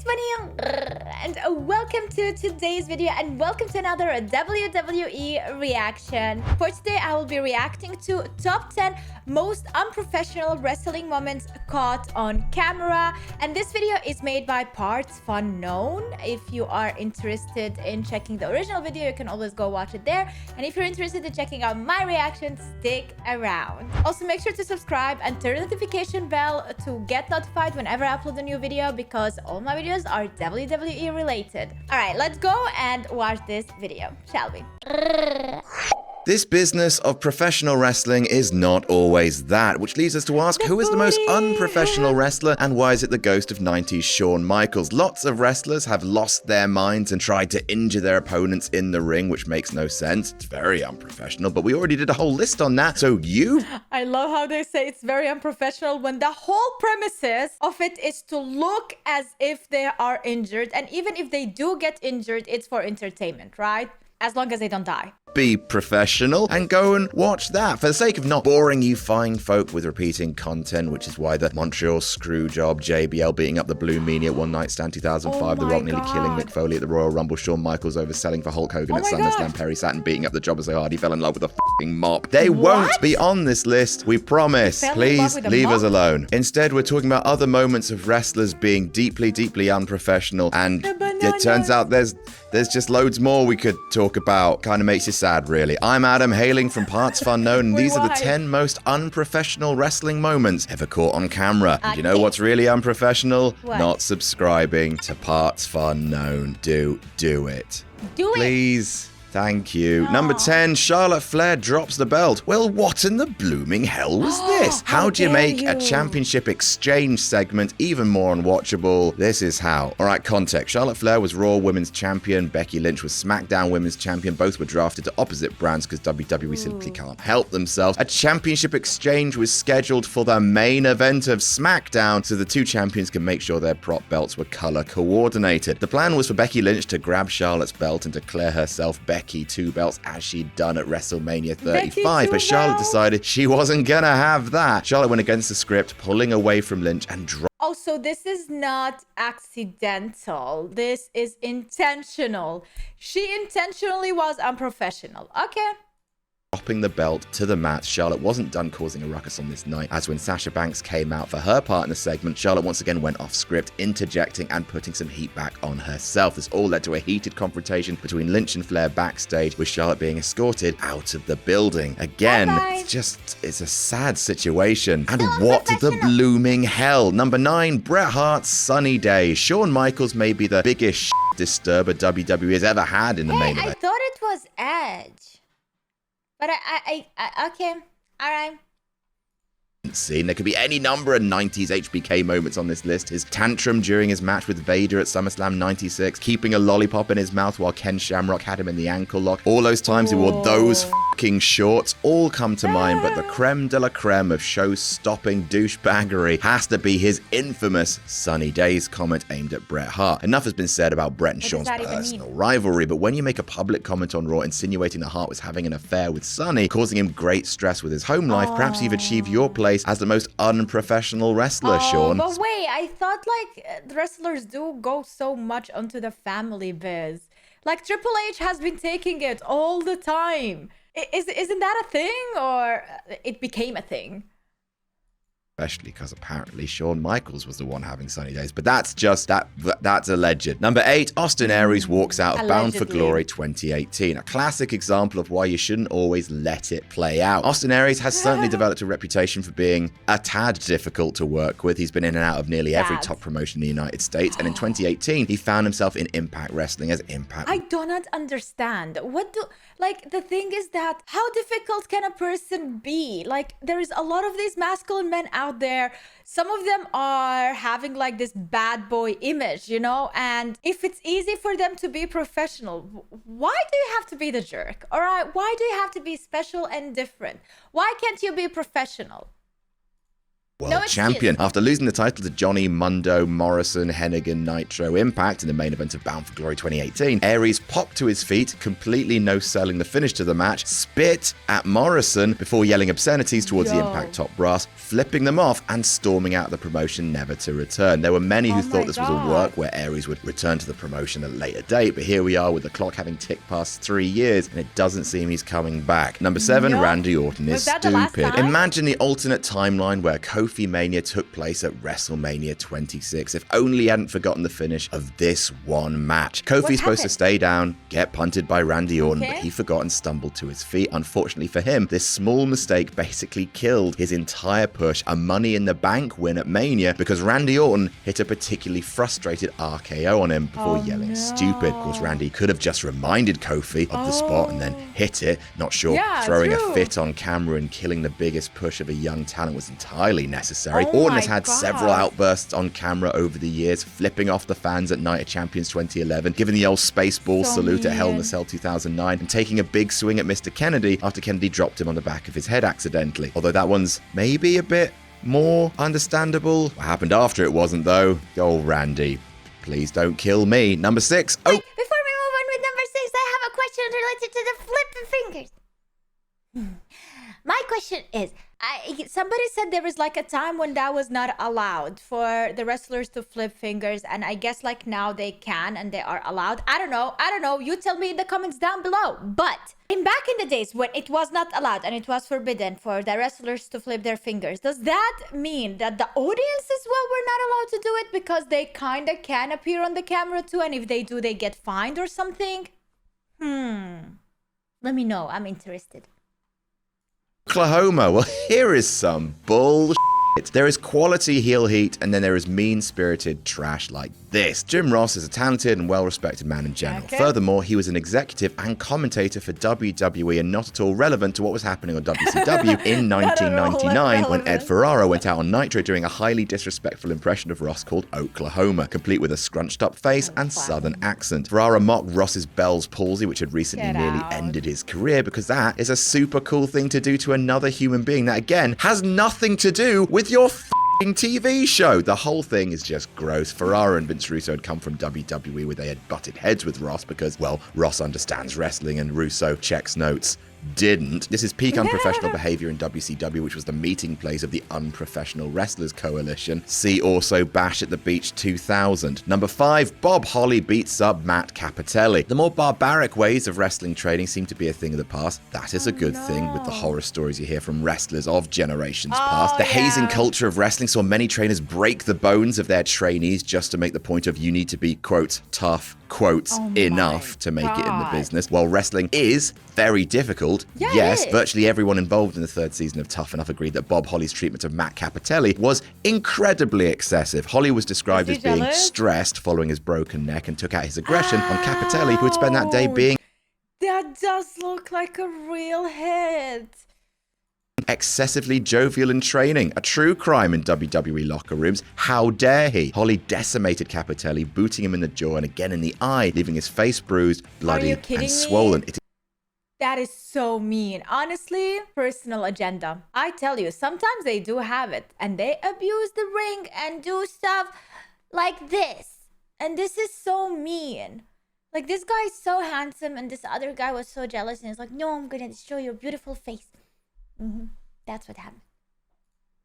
Bunnymon, and welcome to today's video, and welcome to another WWE reaction. For today, I will be reacting to top 10 most unprofessional wrestling moments caught on camera, and this video is made by Parts Unknown. If you are interested in checking the original video, you can always go watch it there, and if you're interested in checking out my reaction, stick around. Also, make sure to subscribe and turn the notification bell to get notified whenever I upload a new video, because all my videos are WWE related. All right, let's go and watch this video, shall we? This business of professional wrestling is not always that, which leads us to ask, who is the most unprofessional wrestler, and why is it the ghost of 90s Shawn Michaels? Lots of wrestlers have lost their minds and tried to injure their opponents in the ring, which makes no sense. It's very unprofessional, but we already did a whole list on that, so you... I love how they say it's very unprofessional when the whole premises of it is to look as if they are injured, and even if they do get injured, it's for entertainment, right? As long as they don't die. Be professional and go and watch that for the sake of not boring you fine folk with repeating content, which is why the Montreal Screwjob, JBL beating up the Blue Meanie at One Night Stand 2005, The Rock nearly killing Mick Foley at the Royal Rumble, Shawn Michaels overselling for Hulk Hogan at SummerSlam, Perry Saturn beating up the Jobber so hard he fell in love with a f***ing mop. They won't be on this list, we promise. Please leave us alone. Instead, we're talking about other moments of wrestlers being deeply, deeply unprofessional, and it turns out there's just loads more we could talk about. Kind of makes you sad, really. I'm Adam, hailing from Parts Unknown, and these are the 10 most unprofessional wrestling moments ever caught on camera. And you know what's really unprofessional? What? Not subscribing to Parts Unknown. Do it. Do it. Please. Thank you. Number 10, Charlotte Flair drops the belt. Well, what in the blooming hell was this? How do you make a championship exchange segment even more unwatchable? This is how. All right, context. Charlotte Flair was Raw Women's Champion. Becky Lynch was SmackDown Women's Champion. Both were drafted to opposite brands because WWE simply can't help themselves. A championship exchange was scheduled for the main event of SmackDown so the two champions can make sure their prop belts were color coordinated. The plan was for Becky Lynch to grab Charlotte's belt and declare herself Becky 2 belts as she'd done at WrestleMania 35, but Charlotte decided she wasn't gonna have that. Charlotte went against the script, pulling away from Lynch and Oh, so this is not accidental. This is intentional. She intentionally was unprofessional. Okay. dropping the belt to the mat. Charlotte wasn't done causing a ruckus on this night, as when Sasha Banks came out for her partner segment, Charlotte once again went off script, interjecting and putting some heat back on herself. This all led to a heated confrontation between Lynch and Flair backstage, with Charlotte being escorted out of the building. Again, it's a sad situation. And what the blooming hell? Number 9, Bret Hart's Sunny Day. Shawn Michaels may be the biggest disturber WWE has ever had in the main event. I thought it was Edge. But okay, all right. Scene. There could be any number of 90s HBK moments on this list. His tantrum during his match with Vader at SummerSlam 96, keeping a lollipop in his mouth while Ken Shamrock had him in the ankle lock. All those times he wore those fucking shorts all come to mind, but the creme de la creme of show-stopping douchebaggery has to be his infamous Sunny Days comment aimed at Bret Hart. Enough has been said about Bret and Shawn's personal rivalry, but when you make a public comment on Raw insinuating that Hart was having an affair with Sunny, causing him great stress with his home life, perhaps you've achieved your place as the most unprofessional wrestler, Shawn. But wait, I thought like the wrestlers do go so much onto the family biz. Like Triple H has been taking it all the time. Isn't that a thing, or it became a thing? Especially because apparently Shawn Michaels was the one having Sunny Days, but that's just that's alleged. Number 8, Austin Aries walks out of Bound for Glory 2018. A classic example of why you shouldn't always let it play out. Austin Aries has certainly developed a reputation for being a tad difficult to work with. He's been in and out of nearly every top promotion in the United States, and in 2018 he found himself in Impact Wrestling as Impact. I do not understand. The thing is that how difficult can a person be? Like, there is a lot of these masculine men out there. Some of them are having like this bad boy image, you know, and if it's easy for them to be professional, why do you have to be the jerk? All right, why do you have to be special and different? Why can't you be professional? World Champion. After losing the title to Johnny, Mundo, Morrison, Hennigan, Nitro, Impact in the main event of Bound for Glory 2018, Aries popped to his feet, completely no-selling the finish to the match, spit at Morrison before yelling obscenities towards the Impact top brass, flipping them off and storming out of the promotion never to return. There were many who thought this was a work where Aries would return to the promotion at a later date, but here we are with the clock having ticked past 3 years and it doesn't seem he's coming back. Number 7, Randy Orton is stupid. Imagine the alternate timeline where Kofi Mania took place at WrestleMania 26. If only he hadn't forgotten the finish of this one match. Kofi's supposed to stay down, get punted by Randy Orton, but he forgot and stumbled to his feet. Unfortunately for him, this small mistake basically killed his entire push, a Money in the Bank win at Mania, because Randy Orton hit a particularly frustrated RKO on him before yelling stupid. Of course, Randy could have just reminded Kofi of the spot and then hit it. Not sure throwing a fit on camera and killing the biggest push of a young talent was entirely necessary. Orton has had several outbursts on camera over the years, flipping off the fans at Night of Champions 2011, giving the old Spaceball salute at Hell in a Cell 2009, and taking a big swing at Mr. Kennedy after Kennedy dropped him on the back of his head accidentally. Although that one's maybe a bit more understandable. What happened after it wasn't, though. Oh, Randy, please don't kill me. Number 6. Before we move on with number 6, I have a question related to the flipping fingers. My question is, somebody said there was like a time when that was not allowed for the wrestlers to flip fingers, and I guess like now they can and they are allowed. I don't know. You tell me in the comments down below. But back in the days when it was not allowed and it was forbidden for the wrestlers to flip their fingers, does that mean that the audience as well were not allowed to do it because they kind of can appear on the camera too, and if they do, they get fined or something? Let me know. I'm interested. Oklahoma. Well, here is some bullshit. There is quality heel heat, and then there is mean-spirited trash like this. Jim Ross is a talented and well-respected man in general. Furthermore, he was an executive and commentator for WWE and not at all relevant to what was happening on WCW in 1999 when Ed Ferrara went out on Nitro doing a highly disrespectful impression of Ross called Oklahoma, complete with a scrunched-up face and southern accent. Ferrara mocked Ross's Bell's palsy, which had recently nearly ended his career, because that is a super cool thing to do to another human being that, again, has nothing to do with your TV show. The whole thing is just gross. Ferrara and Vince Russo had come from WWE where they had butted heads with Ross because, well, Ross understands wrestling and Russo checks notes didn't. This is peak unprofessional behavior in WCW, which was the meeting place of the Unprofessional Wrestlers Coalition. See also Bash at the Beach 2000. Number 5, Bob Holly beats up Matt Cappotelli. The more barbaric ways of wrestling training seem to be a thing of the past. That is a good thing with the horror stories you hear from wrestlers of generations past. The hazing culture of wrestling saw many trainers break the bones of their trainees just to make the point of you need to be, quote, tough, quotes, enough to make it in the business. While wrestling is very difficult, yes, virtually everyone involved in the 3rd season of Tough Enough agreed that Bob Holly's treatment of Matt Cappotelli was incredibly excessive. Holly was described as being stressed following his broken neck and took out his aggression on Cappotelli, who had spent that day being... That does look like a real hit. Excessively jovial in training, a true crime in WWE locker rooms. How dare he? Holly decimated Cappotelli, booting him in the jaw and again in the eye, leaving his face bruised, bloody, and swollen. That is so mean. Honestly, personal agenda. I tell you, sometimes they do have it, and they abuse the ring and do stuff like this. And this is so mean. Like, this guy is so handsome, and this other guy was so jealous, and he's like, no, I'm gonna show your beautiful face. That's what happened.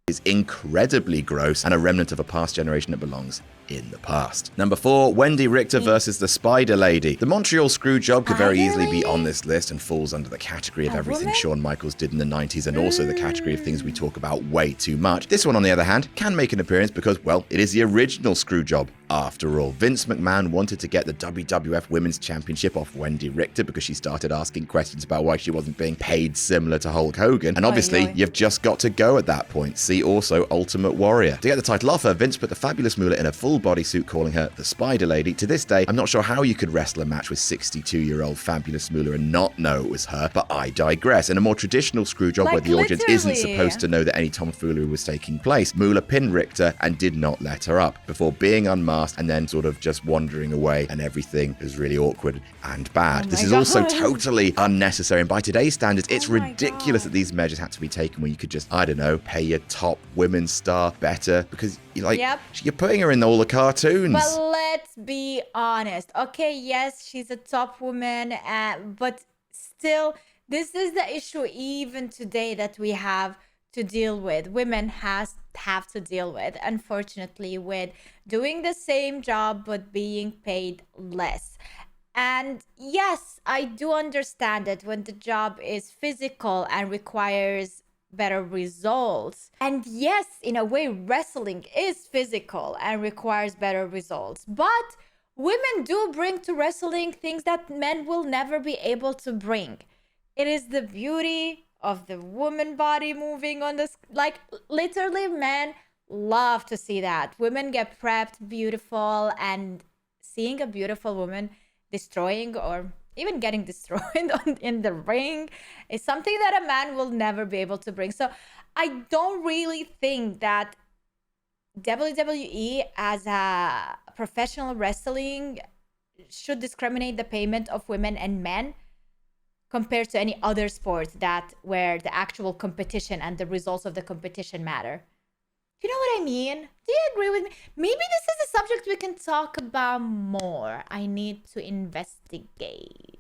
Is incredibly gross and a remnant of a past generation that belongs in the past. Number 4, Wendy Richter versus the Spider Lady. The Montreal Screwjob could very easily be on this list and falls under the category of everything Shawn Michaels did in the 90s and also the category of things we talk about way too much. This one, on the other hand, can make an appearance because, well, it is the original Screwjob. After all, Vince McMahon wanted to get the WWF Women's Championship off Wendy Richter because she started asking questions about why she wasn't being paid similar to Hulk Hogan. And obviously, you've just got to go at that point. See also Ultimate Warrior. To get the title off her, Vince put the fabulous Moolah in a full bodysuit calling her the Spider Lady. To this day, I'm not sure how you could wrestle a match with 62-year-old Fabulous Moolah and not know it was her, but I digress. In a more traditional screwjob where the audience isn't supposed to know that any tomfoolery was taking place, Moolah pinned Richter and did not let her up before being unmasked and then sort of just wandering away, and everything was really awkward and bad. This is also totally unnecessary, and by today's standards, it's ridiculous that these measures had to be taken where you could just, I don't know, pay your top women's star better because you're putting her in all the cartoons. But let's be honest. Okay, yes, she's a top woman, but still, this is the issue even today that we have to deal with. Women have to deal with, unfortunately, with doing the same job but being paid less. And yes, I do understand that when the job is physical and requires better results. And yes, in a way, wrestling is physical and requires better results. But women do bring to wrestling things that men will never be able to bring. It is the beauty of the woman body moving on this. Like, literally, men love to see that. Women get prepped beautiful, and seeing a beautiful woman destroying or even getting destroyed in the ring is something that a man will never be able to bring. So I don't really think that WWE as a professional wrestling should discriminate the payment of women and men compared to any other sport where the actual competition and the results of the competition matter. You know what I mean? Do you agree with me? Maybe this is a subject we can talk about more. I need to investigate.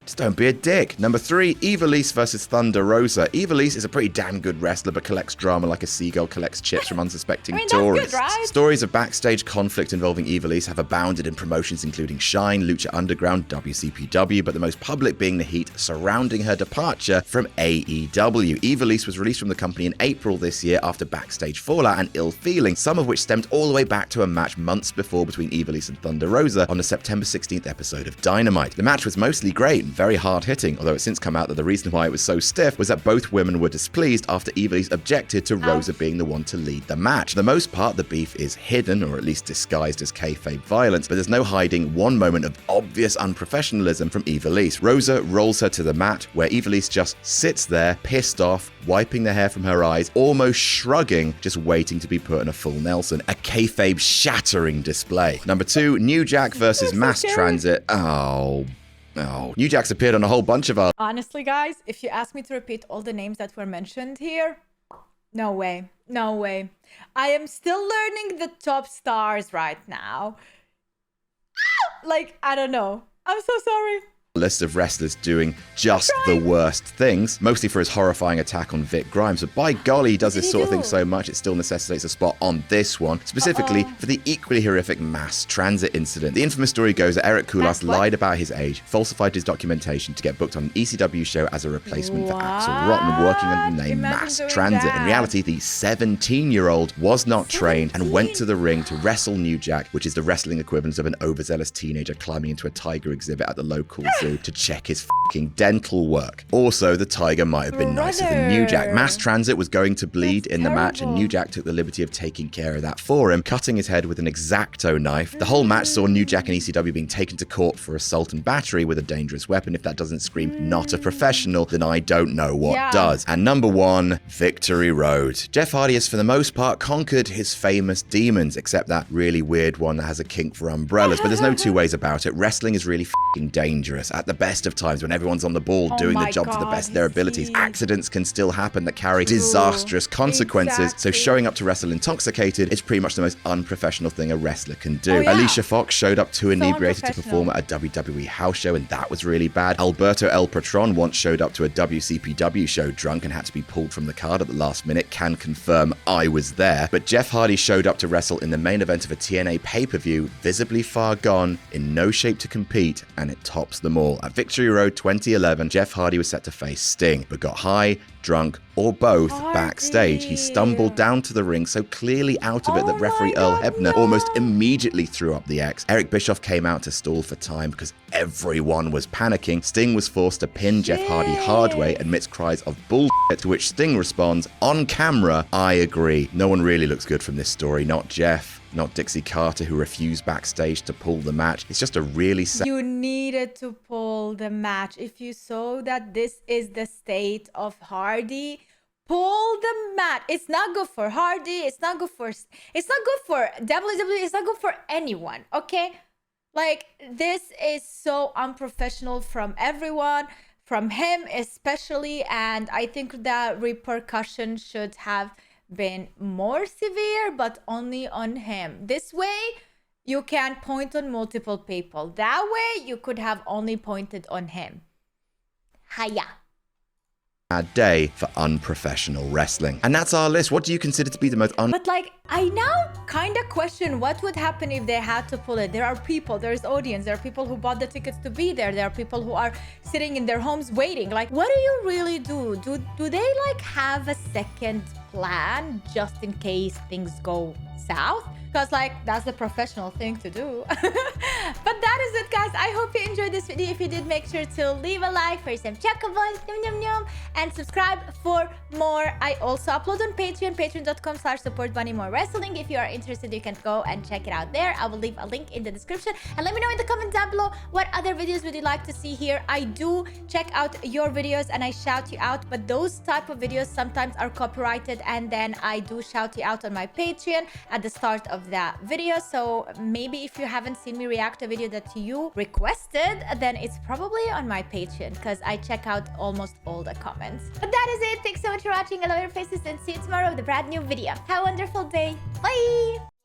Just don't be a dick. Number 3, Ivelisse versus Thunder Rosa. Ivelisse is a pretty damn good wrestler, but collects drama like a seagull collects chips from unsuspecting tourists. That's good, right? Stories of backstage conflict involving Ivelisse have abounded in promotions including Shine, Lucha Underground, WCPW, but the most public being the heat surrounding her departure from AEW. Ivelisse was released from the company in April this year after backstage fallout and ill feeling, some of which stemmed all the way back to a match months before between Ivelisse and Thunder Rosa on the September 16th episode of Dynamite. The match was mostly great and very hard-hitting, although it's since come out that the reason why it was so stiff was that both women were displeased after Ivelisse objected to Rosa being the one to lead the match. For the most part, the beef is hidden, or at least disguised as kayfabe violence, but there's no hiding one moment of obvious unprofessionalism from Ivelisse. Rosa rolls her to the mat, where Ivelisse just sits there, pissed off, wiping the hair from her eyes, almost shrugging, just waiting to be put in a full Nelson. A kayfabe-shattering display. Number 2, New Jack versus Mass Transit. Oh, New Jack's appeared on a whole bunch of our... Honestly, guys, if you ask me to repeat all the names that were mentioned here, no way. No way. I am still learning the top stars right now. Like, I don't know. I'm so sorry. List of wrestlers doing just the worst things, mostly for his horrifying attack on Vic Grimes, but by golly, he does this sort of thing so much it still necessitates a spot on this one, specifically for the equally horrific mass transit incident. The infamous story goes that Eric Koulas lied about his age, falsified his documentation to get booked on an ECW show as a replacement for Axel Rotten, working under the name Mass Transit. In reality, the 17-year-old was not trained and went to the ring to wrestle New Jack, which is the wrestling equivalent of an overzealous teenager climbing into a tiger exhibit at the local zoo to check his fucking dental work. Also, the tiger might have been nicer than New Jack. Mass Transit was going to bleed in the match, and New Jack took the liberty of taking care of that for him, cutting his head with an X-Acto knife. The whole match saw New Jack and ECW being taken to court for assault and battery with a dangerous weapon. If that doesn't scream not a professional, then I don't know what does. And number 1, Victory Road. Jeff Hardy has for the most part conquered his famous demons, except that really weird one that has a kink for umbrellas, but there's no two ways about it. Wrestling is really fucking dangerous. At the best of times, when everyone's on the ball doing the job to the best of their abilities, accidents can still happen that carry disastrous consequences. So showing up to wrestle intoxicated is pretty much the most unprofessional thing a wrestler can do. Alicia Fox showed up too inebriated to perform at a WWE house show, and that was really bad. Alberto El Patron once showed up to a WCPW show drunk and had to be pulled from the card at the last minute. Can confirm I was there. But Jeff Hardy showed up to wrestle in the main event of a TNA pay-per-view, visibly far gone, in no shape to compete, and it tops them all. At Victory Road 2011, Jeff Hardy was set to face Sting, but got high, drunk, or both backstage. He stumbled down to the ring so clearly out of it that referee Earl Hebner almost immediately threw up the X. Eric Bischoff came out to stall for time because everyone was panicking, Sting was forced to pin Jeff Hardy hard way amidst cries of bullshit, to which Sting responds, on camera, I agree. No one really looks good from this story, not Jeff, not Dixie Carter, who refused backstage to pull the match. It's just a really sad... You needed to pull the match. If you saw that this is the state of Hardy, pull the match. It's not good for Hardy. It's not good for WWE. It's not good for anyone, okay? Like, this is so unprofessional from everyone, from him especially, and I think the repercussions should have been more severe, but only on him. This way, you can point on multiple people. That way, you could have only pointed on him. Hiya. Day for unprofessional wrestling. And that's our list. What do you consider to be the most But like, I now kind of question what would happen if they had to pull it. There are people, there's audience, there are people who bought the tickets to be there. There are people who are sitting in their homes waiting. Like, what do you really do? Do they like have a second plan just in case things go south? Because like, that's the professional thing to do. But that is it, guys. I hope you enjoyed this video. If you did, make sure to leave a like for some chocobos, and subscribe for more. I also upload on Patreon, patreon.com/support Bunnymon Wrestling. If you are interested, you can go and check it out there. I will leave a link in the description. And let me know in the comment down below what other videos would you like to see here. I do check out your videos and I shout you out, but those type of videos sometimes are copyrighted, and then I do shout you out on my Patreon at the start of the video. So maybe if you haven't seen me react to a video that you requested, then it's probably on my Patreon, because I check out almost all the comments. But that is it. Thanks so much for watching. I love your faces, and see you tomorrow with a brand new video. Have a wonderful day. Bye.